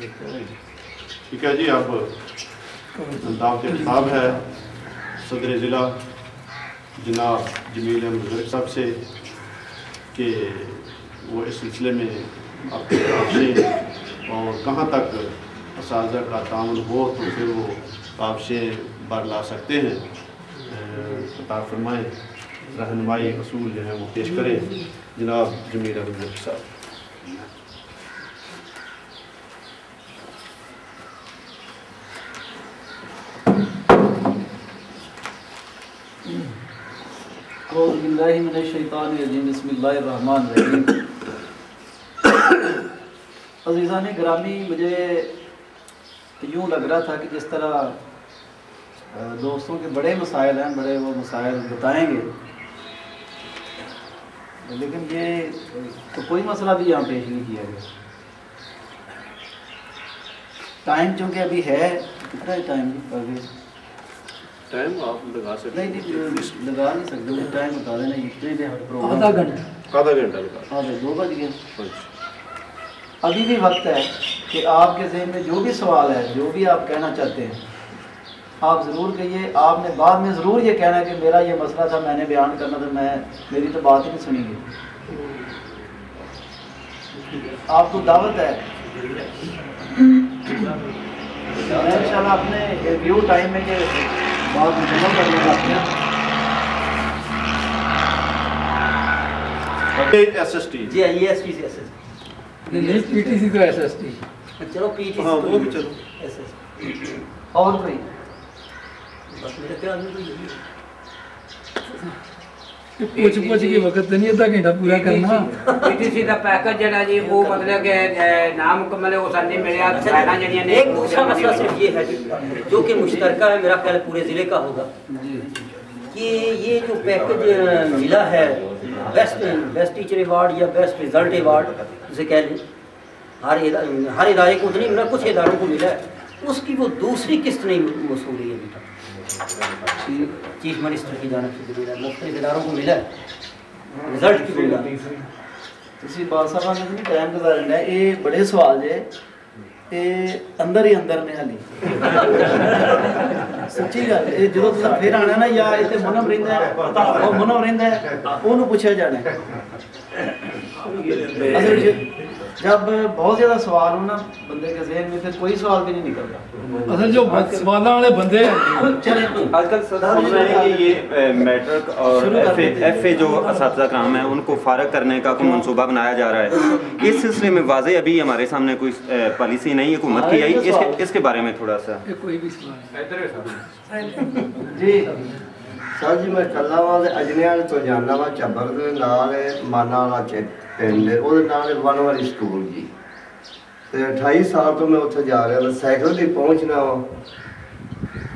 ठीक है जी, अब दावत खिताब है सदर ज़िला जनाब जमील अहमद ज़रक साहब से कि वो इस सिलसिले में आपके काविशें और कहाँ तक असातिज़ा का ताउन हो तो फिर वो काविशें बरला सकते हैं, अता फरमाएँ, रहनुमाई असूल जो है वो पेश करें जनाब जमील अहमद ज़रक साहब। बिस्मिल्लाहिर्रहमानिर्रहीम। अज़ीज़ान गिरामी, मुझे यूँ लग रहा था कि जिस तरह दोस्तों के बड़े मसाइल हैं, बड़े वो मसाइल बताएंगे, लेकिन ये तो कोई मसला भी यहाँ पेश नहीं किया गया। टाइम चूँकि अभी है, कितना टाइम अभी टाइम आप लगा सकते नहीं लगा नहीं सकते, मुझे टाइम बता देना इतने में प्रोग्राम आधा घंटा लगा। आधे 2 बज गए। अभी भी वक्त है कि आपके ज़हन में जो भी सवाल है, जो भी आप कहना चाहते हैं, आप ज़रूर कहिए। आपने बाद में ज़रूर ये कहना है कि मेरा ये मसला था, मैंने बयान करना था, मेरी तो बात ही नहीं सुनेंगे। आपको दावत है। मैं इंशाल्लाह अपने रिव्यू टाइम में ये बात मुकम्मल कर लूँगा। SST जी EST से SST नहीं, PTC तो SST। चलो PTC, हाँ वो भी चलो। SST और कोई पूछ के वक्त नहीं आधा घंटा पूरा करना। PTC का पैकेज जरा जी वो मतलब के नाम मुकम्मल वो साथ नहीं मिला। एक दूसरा मसला सिर्फ ये है जो कि मुश्तरका है, मेरा ख्याल पूरे ज़िले का होगा, कि ये जो पैकेज मिला है बेस्ट टीचर अवार्ड या बेस्ट रिजल्ट अवार्ड उसे कह लें, हर इदारे को नहीं मिला, कुछ इदारों को मिला है, उसकी वो दूसरी किस्त नहीं मौसूल हुई अभी तक। चीफ मिनिस्टर की जानब से मिला, मुख्तलिफ इदारों को मिला है रिजल्ट की बुनियाद। ਤੁਸੀਂ ਬਾਦ ਸਾਹਿਬ ਨੇ ਟਾਈਮ ਗੁਜ਼ਾਰਨ ਹੈ, ਇਹ ਬੜੇ ਸਵਾਲ ਜੇ ਇਹ ਅੰਦਰ ਹੀ ਅੰਦਰ ਨੇ ਹਾਲੀ ਸੱਚੀ ਗੱਲ। ਇਹ ਜਦੋਂ ਤੁਸੀਂ ਫਿਰ ਆਣਾ ਨਾ, ਜਾਂ ਇੱਥੇ ਮੁਨਮ ਰਹਿੰਦਾ ਹੈ, ਉਹ ਮੁਨਮ ਰਹਿੰਦਾ ਹੈ, ਉਹਨੂੰ ਪੁੱਛਿਆ ਜਾਣਾ ਹੈ। असल जब बहुत ज़्यादा सवाल हो ना बंदे के ज़हन में, फिर कोई सवाल भी नहीं निकलता। असल जो सवाल वाले बंदे चले आजकल समझ रहे हैं कि ये मैट्रिक और FA जो असातिज़ा कराम है उनको फ़ारग करने का कोई मनसूबा बनाया जा रहा है। इस सिलसिले में वाज़े अभी हमारे सामने कोई पॉलिसी नहीं हुकूमत की आई, इसके बारे में थोड़ा सा कोई भी सवाल जी सर जी, मैं कलावाल अजनियाल तो जाना वा झब्बर दे नाल माना वाला पिंड ਉਹਦੇ ਨਾਲ ਵਨ ਵਾਲੀ ਸਕੂਲ जी, ਤੇ 28 ਸਾਲ ਤੋਂ ਮੈਂ ਉੱਥੇ ਜਾ ਰਿਹਾ, ਤਾਂ ਸਾਈਕਲ ਤੇ ਪਹੁੰਚਣਾ ਵਾ,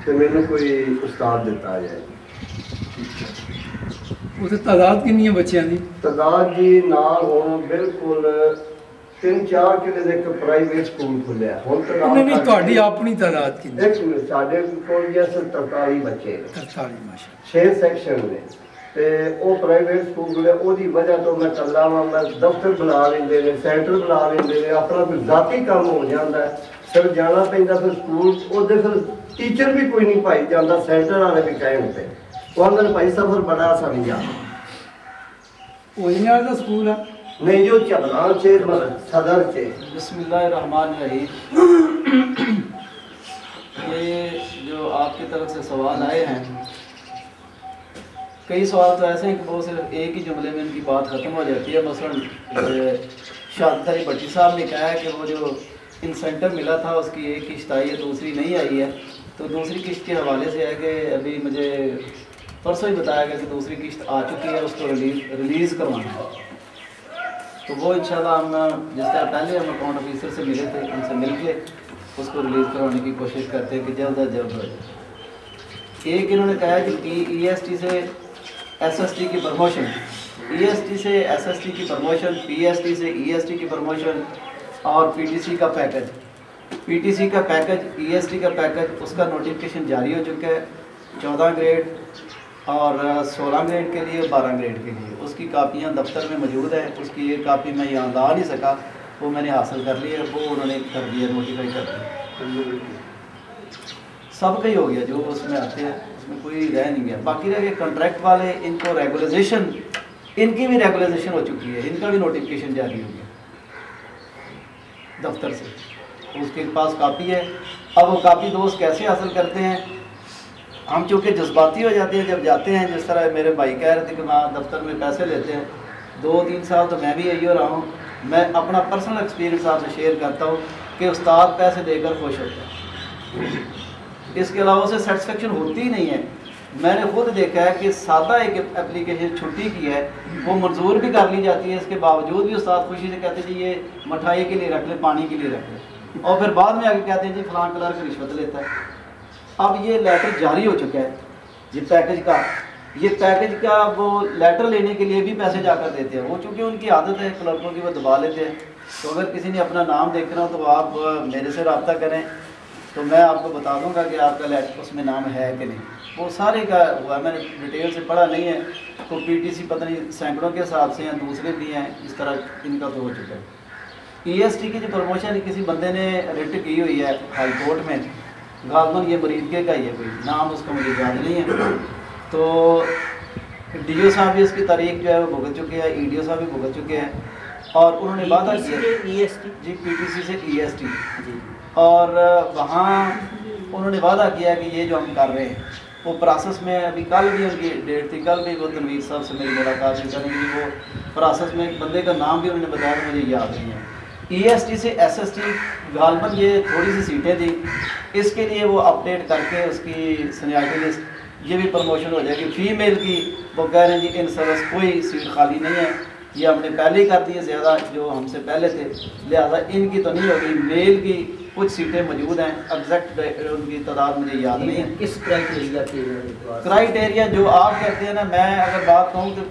ਤੇ ਮੈਨੂੰ ਕੋਈ ਉਸਤਾਦ ਦਿੱਤਾ ਜਾਏ। उसे तादाद कितनी है बच्चों की? तादाद जी ਨਾਲ ਹੁਣ ਬਿਲਕੁਲ 3-4 ਕਿਲੇ ਦੇ ਇੱਕ ਪ੍ਰਾਈਵੇਟ ਸਕੂਲ ਖੁੱਲਿਆ ਹੁਣ ਤੱਕ। नहीं ਤੁਹਾਡੀ ਆਪਣੀ ਤਾਦਾਦ कितनी? ਇੱਕ ਮਿੰਟ, ਸਾਡੇ ਕੋਲ ਜੀ 43 ਬੱਚੇ, 43 माशा। 6 ਸੈਕਸ਼ਨ ਨੇ, ਤੇ ਉਹ ਪ੍ਰਾਈਵੇਟ ਸਕੂਲ ਹੈ। ਉਹਦੀ ਵਜ੍ਹਾ ਤੋਂ ਮੈਂ ਕੱਲਾ ਵਾਂ, ਮੈਂ ਦਫ਼ਤਰ ਬੁਲਾ ਲੈਂਦੇ ਨੇ, ਸੈਂਟਰ ਬੁਲਾ ਲੈਂਦੇ ਨੇ, ਆਪਣਾ ਕੋਈ ਜ਼ਾਤੀ ਕੰਮ ਹੋ ਜਾਂਦਾ ਹੈ, ਫਿਰ ਜਾਣਾ ਪੈਂਦਾ ਫਿਰ ਸਕੂਲ। ਉਹਦੇ ਫਿਰ ਟੀਚਰ ਵੀ ਕੋਈ ਨਹੀਂ ਭਾਈ ਜਾਂਦਾ, ਸੈਂਟਰ ਵਾਲੇ ਵੀ ਕਾਇਮ ਤੇ ਉਹ ਆਂਦੇ ਨੇ ਭਾਈ ਸਫ਼ਰ ਬੜਾ ਸਮਝਾ वही का स्कूल है नहीं जो चबला से सदर से। बिस्मिल्लाहिर्रहमानिर्रहीम। ये जो आपकी तरफ से सवाल आए हैं, कई सवाल तो ऐसे हैं कि वो सिर्फ एक ही जुमले में इनकी बात ख़त्म हो जाती है। मसलन शाहद अली भट्टी साहब ने कहा है कि वो जो इंसेंटिव मिला था उसकी एक किश्त आई है, दूसरी नहीं आई है। तो दूसरी किश्त के हवाले से है कि अभी मुझे परसों ही बताया गया कि दूसरी किश्त आ चुकी है, उसको रिलीज़ करवाना है। तो वो इंशाल्लाह हम जिस तरह पहले हम अकाउंट ऑफिसर से मिले थे, उनसे मिल के उसको रिलीज़ करवाने की कोशिश करते हैं कि जल्द अज जल्द हो जाए। एक इन्होंने कहा कि EST से SST की प्रमोशन, EST से SST की प्रमोशन, PST से EST की प्रमोशन और PTC का पैकेज, PTC का पैकेज, EST का पैकेज, उसका नोटिफिकेशन जारी हो चुका है 14 ग्रेड और 16 ग्रेड के लिए, 12 ग्रेड के लिए। उसकी कापियाँ दफ्तर में मौजूद हैं। उसकी एक कापी मैं यहाँ ला नहीं सका, वो मैंने हासिल कर लिया, वो उन्होंने कर दिया, नोटिफाई कर दिया। सबका ही हो गया, जो उसमें आते हैं उसमें कोई रह नहीं गया। बाकी रह गए कॉन्ट्रैक्ट वाले, इनको रेगुलाइजेशन, इनकी भी रेगुलाइजेशन हो चुकी है, इनका भी नोटिफिकेशन जारी हो गया दफ्तर से, उसके पास कापी है। अब वो कापी दोस्त कैसे हासिल करते हैं, हम चूँकि जज्बाती हो जाते हैं जब जाते हैं, जिस तरह मेरे भाई कह रहे थे कि वहाँ दफ्तर में पैसे लेते हैं, 2-3 साल तो मैं भी यही हो रहा हूँ। मैं अपना पर्सनल एक्सपीरियंस आपसे शेयर करता हूँ कि उस्ताद पैसे देकर खुश होते हैं, इसके अलावा उसे सेटिस्फेक्शन होती ही नहीं है। मैंने खुद देखा है कि सादा एक एप्लीकेशन छुट्टी की है, वो मंजूर भी कर ली जाती है, इसके बावजूद भी उस्ताद खुशी से कहते हैं जी ये मिठाई के लिए रख ले, पानी के लिए रख ले, और फिर बाद में आके कहते हैं जी फलां क्लर्क रिश्वत लेता है। अब ये लेटर जारी हो चुका है, ये पैकेज का वो लेटर लेने के लिए भी पैसे जाकर देते हैं वो, चूँकि उनकी आदत है क्लर्कों की, वो दबा लेते हैं। तो अगर किसी ने अपना नाम देखना हो तो आप मेरे से रब्ता करें, तो मैं आपको बता दूंगा कि आपका लेटर उसमें नाम है कि नहीं। वो सारे का हुआ, मैंने डिटेल से पढ़ा नहीं है, तो पीटीसी पता नहीं सैकड़ों के हिसाब से हैं, दूसरे भी हैं, इस तरह इनका तो हो चुका है। ईएसटी की जो प्रमोशन किसी बंदे ने रिट की हुई है हाई कोर्ट में, गालमन ये मरीदके का ही है, कोई नाम उसका मुझे याद नहीं है। तो डीओ साहब भी इसकी तारीख जो है वो भुगत चुके हैं, ईडीओ साहब भी भुगत चुके हैं, और उन्होंने वादा किया जी पीटीसी से ईएसटी, और वहाँ उन्होंने वादा किया कि ये जो हम कर रहे हैं वो प्रोसेस में, अभी कल भी उनकी डेट थी, कल भी वो तनवीर साहब से मेरी मुलाकात भी करेंगे, वो प्रोसेस में एक बंदे का नाम भी उन्होंने बताया, मुझे याद नहीं है। ईएसटी से एसएसटी गालबन ये थोड़ी सी सीटें थी, इसके लिए वो अपडेट करके उसकी सीनियरिटी लिस्ट, ये भी प्रमोशन हो जाएगी। फीमेल की वो कह रहे हैं जी इन सर्विस कोई सीट खाली नहीं है, ये हमने पहले ही कर दी है ज़्यादा जो हमसे पहले थे, लिहाजा इनकी तो नहीं होगी। मेल की कुछ सीटें मौजूद हैं, एग्जैक्ट उनकी तादाद मुझे याद नहीं है। किस क्राइटेरिया के क्राइटेरिया जो आप कहते हैं ना, मैं अगर बात कहूँ तो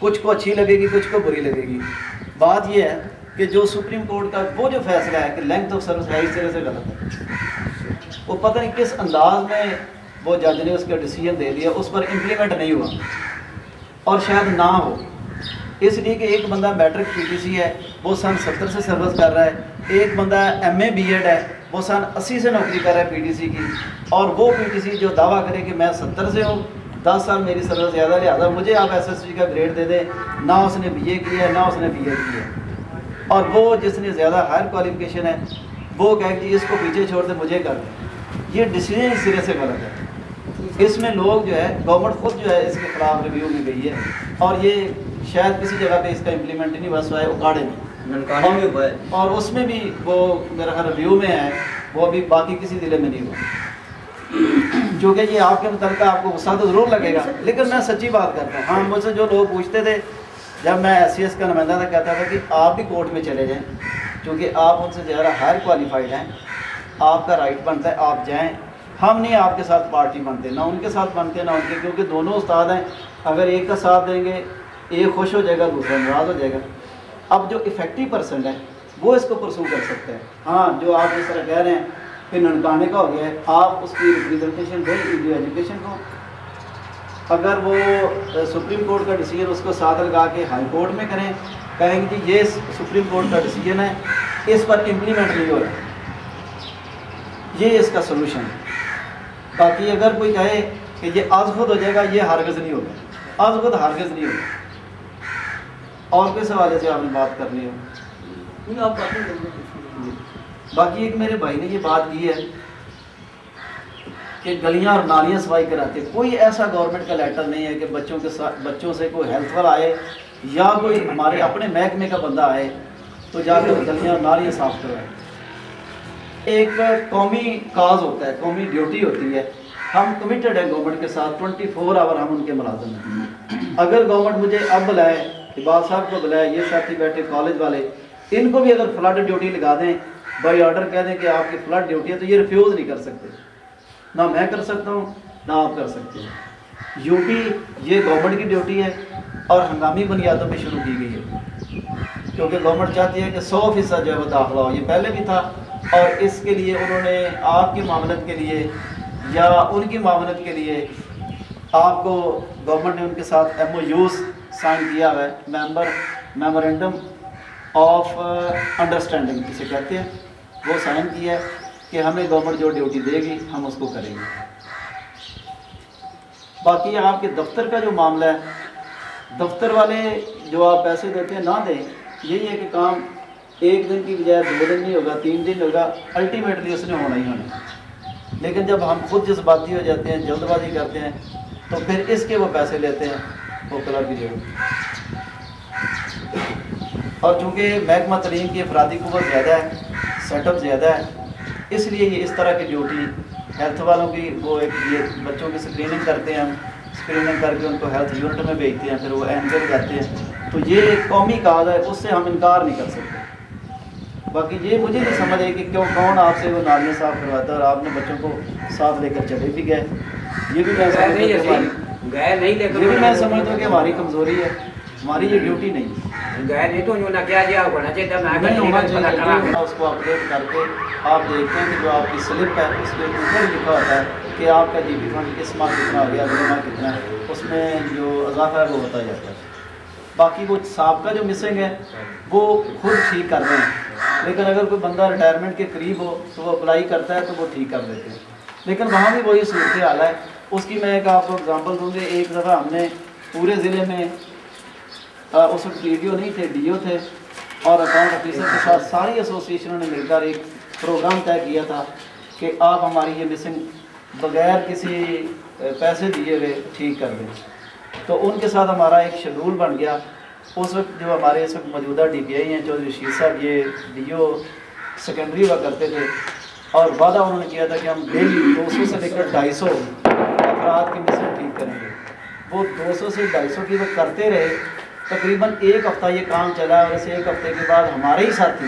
कुछ को अच्छी लगेगी, कुछ को बुरी लगेगी। बात यह है कि जो सुप्रीम कोर्ट का वो जो फैसला है कि लेंथ ऑफ सर्विस है, इस तरह से गलत है। वो पता नहीं किस अंदाज में वो जज ने उसका डिसीजन दे दिया, उस पर इम्प्लीमेंट नहीं हुआ, और शायद ना हो, इसलिए कि एक बंदा मैट्रिक पीटीसी है, वो सन 70 से सर्विस कर रहा है, एक बंदा MA BEd है, वो सन 80 से नौकरी कर रहा है पीटीसी की, और वो पीटीसी जो दावा करे कि मैं 70 से हूँ, 10 साल मेरी सर्विस ज़्यादा, लिहाजा मुझे आप SSC का ग्रेड दे दें, ना उसने BA किया है ना उसने BEd किया है, और वो जिसने ज़्यादा हायर क्वालिफिकेशन है वो कहे कि इसको पीछे छोड़ दे, मुझे कर दें। ये डिसीजन सिरे से गलत है। इसमें लोग जो है, गवर्नमेंट खुद जो है इसके खिलाफ रिव्यू में गई है, और ये शायद किसी जगह पे इसका इम्प्लीमेंट नहीं बस हुआ है, उगाड़े में, और उसमें भी वो मेरा ख्याल रिव्यू में है, वो अभी बाकी किसी ज़िले में नहीं हुआ। क्योंकि ये आपके मुताबिक आपको गुस्सा तो ज़रूर लगेगा, लेकिन मैं सच्ची बात करता हूँ। हाँ, मुझसे जो लोग पूछते थे जब मैं SCS का नुमाइंदा था, कहता था कि आप भी कोर्ट में चले जाएँ, क्योंकि आप उनसे ज़्यादा हायर क्वालिफाइड हैं, आपका राइट बनता है आप जाएँ, हम नहीं आपके साथ पार्टी बनते, ना उनके साथ बनते ना उनके, क्योंकि दोनों उस्ताद हैं। अगर एक का साथ देंगे एक खुश हो जाएगा, दूसरा नाराज़ हो जाएगा। अब जो इफेक्टिव पर्सन है वो इसको परसू कर सकते हैं। हाँ, जो आप जिस तरह कह रहे हैं कि ननकाने का हो गया है, आप उसकी रिप्रेजेंटेशन दें ईडीओ एजुकेशन को। अगर वो सुप्रीम कोर्ट का डिसीजन उसको साथ लगा के हाई कोर्ट में करें, कहेंगे कि ये सुप्रीम कोर्ट का डिसीजन है, इस पर इम्प्लीमेंट नहीं हो रहा, ये इसका सोल्यूशन है। बाकी अगर कोई कहे कि ये आज खुद हो जाएगा, ये हरगिज़ नहीं होगा, आज खुद हरगिज़ नहीं होगा। और किस हवाले से आपने बात करनी हो? बाकी एक मेरे भाई ने ये बात की है कि गलियां और नालियां सफाई कराते, कोई ऐसा गवर्नमेंट का लेटर नहीं है कि बच्चों के साथ, बच्चों से कोई हेल्थ वाला आए या कोई हमारे अपने महकमे का बंदा आए तो जाकर गलियां और नालियां साफ करवाए। एक कौमी काज होता है, कौमी ड्यूटी होती है, हम कमिटेड है गवर्नमेंट के साथ, 24 आवर हम उनके मुलाजिम हैं। अगर गवर्नमेंट मुझे अब बुलाए, इकबाल साहब को बुलाए, ये साथी बैठे कॉलेज वाले, इनको भी अगर फ्लड ड्यूटी लगा दें, बाई ऑर्डर कह दें कि आपकी फ्लड ड्यूटी है, तो ये रिफ्यूज़ नहीं कर सकते, ना मैं कर सकता हूँ ना आप कर सकते हैं। यूटी ये गवर्नमेंट की ड्यूटी है और हंगामी बुनियादों पर शुरू की गई है, क्योंकि गवर्नमेंट चाहती है कि 100% जो है वो दाखिला हो। ये पहले भी था, और इसके लिए उन्होंने आपकी मामलत के लिए या उनकी मामलत के लिए आपको गवर्नमेंट ने उनके साथ MOUs साइन किया हुआ है, मेमोरेंडम ऑफ अंडरस्टैंडिंग जिसे कहते हैं, वो साइन किया है कि हमें गवर्नमेंट जो ड्यूटी देगी हम उसको करेंगे। बाकी आपके दफ्तर का जो मामला है, दफ्तर वाले जो आप पैसे देते हैं ना दें, यही है कि काम एक दिन की बजाय 2 दिन नहीं होगा, 3 दिन होगा, अल्टीमेटली उसने होना ही होना। लेकिन जब हम खुद जज्बाती हो जाते हैं, जल्दबाजी करते हैं, तो फिर इसके वो पैसे लेते हैं वो क्लब की जरूरत। और चूँकि महकमा तलीम की अफरादी कुव्वत ज़्यादा है, सेटअप ज़्यादा है, इसलिए ये इस तरह की ड्यूटी हेल्थ वालों की, वो एक ये बच्चों की स्क्रीनिंग करते हैं, हम स्क्रीनिंग करके उनको हेल्थ यूनिट में भेजते हैं, फिर वो एनकर जाते हैं। तो ये एक कौमी काज है, उससे हम इनकार नहीं कर सकते। बाकी ये मुझे नहीं समझ आई कि क्यों कौन आपसे वो नालियाँ साफ़ करवाता है और आपने बच्चों को साथ लेकर चले भी गए। ये भी मैं समझता हूँ कि हमारी कमज़ोरी है, हमारी ये ड्यूटी नहीं गए नहीं तो ना क्या जी होना चाहिए, मैं होना चाहिए। उसको अपडेट करके आप देखते हैं कि जो आपकी स्लिप है उसके ऊपर लिखा होता है कि आपका जीपी फंड इस माह कितना आ गया, अगले माह कितना है, उसमें जो इजाफा है वो होता जाता है। बाकी वो साहब का जो मिसिंग है वो खुद ठीक कर रहे हैं, लेकिन अगर कोई बंदा रिटायरमेंट के करीब हो तो वो अप्लाई करता है तो वो ठीक कर देते हैं। लेकिन वहाँ भी वही सूरत हाल है। उसकी मैं एक आपको एग्जांपल दूँगी। एक दफ़ा हमने पूरे ज़िले में उस वक्त डी नहीं थे, डी थे, और अकाउंट ऑफिसर के साथ सारी एसोसिएशनों ने मिलकर एक प्रोग्राम तय किया था कि आप हमारी ये मिसिंग बगैर किसी पैसे दिए हुए ठीक कर दें। तो उनके साथ हमारा एक शेड्यूल बन गया। उस वक्त जो हमारे इस वक्त मौजूदा DPI हैं चौधरी रशीद साहब, ये DO सेकेंडरी हुआ करते थे, और वादा उन्होंने किया था कि हम डेली 200 से लेकर 250 अफराद की मिसिंग ठीक करेंगे। वो 200 से 250 की वो करते रहे। तकरीबन 1 हफ़्ता ये काम चला, और इस 1 हफ़्ते के बाद हमारे ही साथी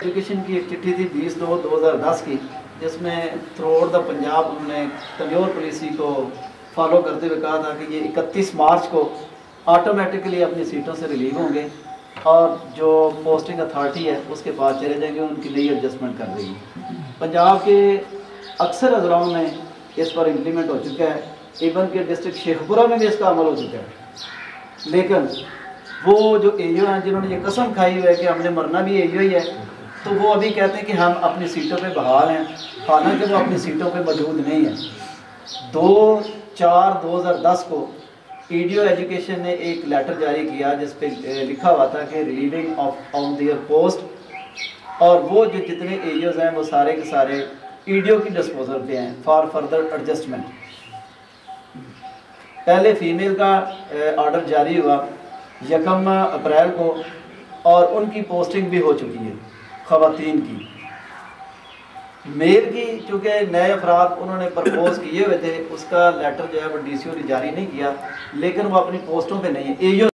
एजुकेशन की एक चिट्ठी थी 20/2/2010 की, जिसमें थ्रू आउट द पंजाब उन्होंने तंजौर पुलिस को फॉलो करते हुए कहा था कि ये 31 मार्च को ऑटोमेटिकली अपनी सीटों से रिलीव होंगे और जो पोस्टिंग अथॉरिटी है उसके पास चले जाएंगे, उनकी नई एडजस्टमेंट कर रही है। पंजाब के अक्सर अजलाओं में इस पर इम्प्लीमेंट हो चुका है, इवन के डिस्ट्रिक्ट शेखपुरा में भी इसका अमल हो चुका है। लेकिन वो जो AO हैं जिन्होंने ये कसम खाई हुई है कि हमने मरना भी AO ही है, तो वो अभी कहते हैं कि हम अपनी सीटों पे बहाल हैं, हालांकि वो अपनी सीटों पे मौजूद नहीं है। 2/4/2010 को EDO एजुकेशन ने एक लेटर जारी किया जिस पे लिखा हुआ था कि relieving of on their post, और वो जो जितने AOs हैं वो सारे के सारे EDO की डिस्पोजल पे हैं फॉर फर्दर एडजस्टमेंट। पहले फीमेल का ऑर्डर जारी हुआ 1 अप्रैल को, और उनकी पोस्टिंग भी हो चुकी है ख़वातीन की। मेल की चूँकि नए अफराद उन्होंने प्रपोज किए हुए थे, उसका लेटर जो है वो DCO ने जारी नहीं किया, लेकिन वो अपनी पोस्टों पे नहीं है। AO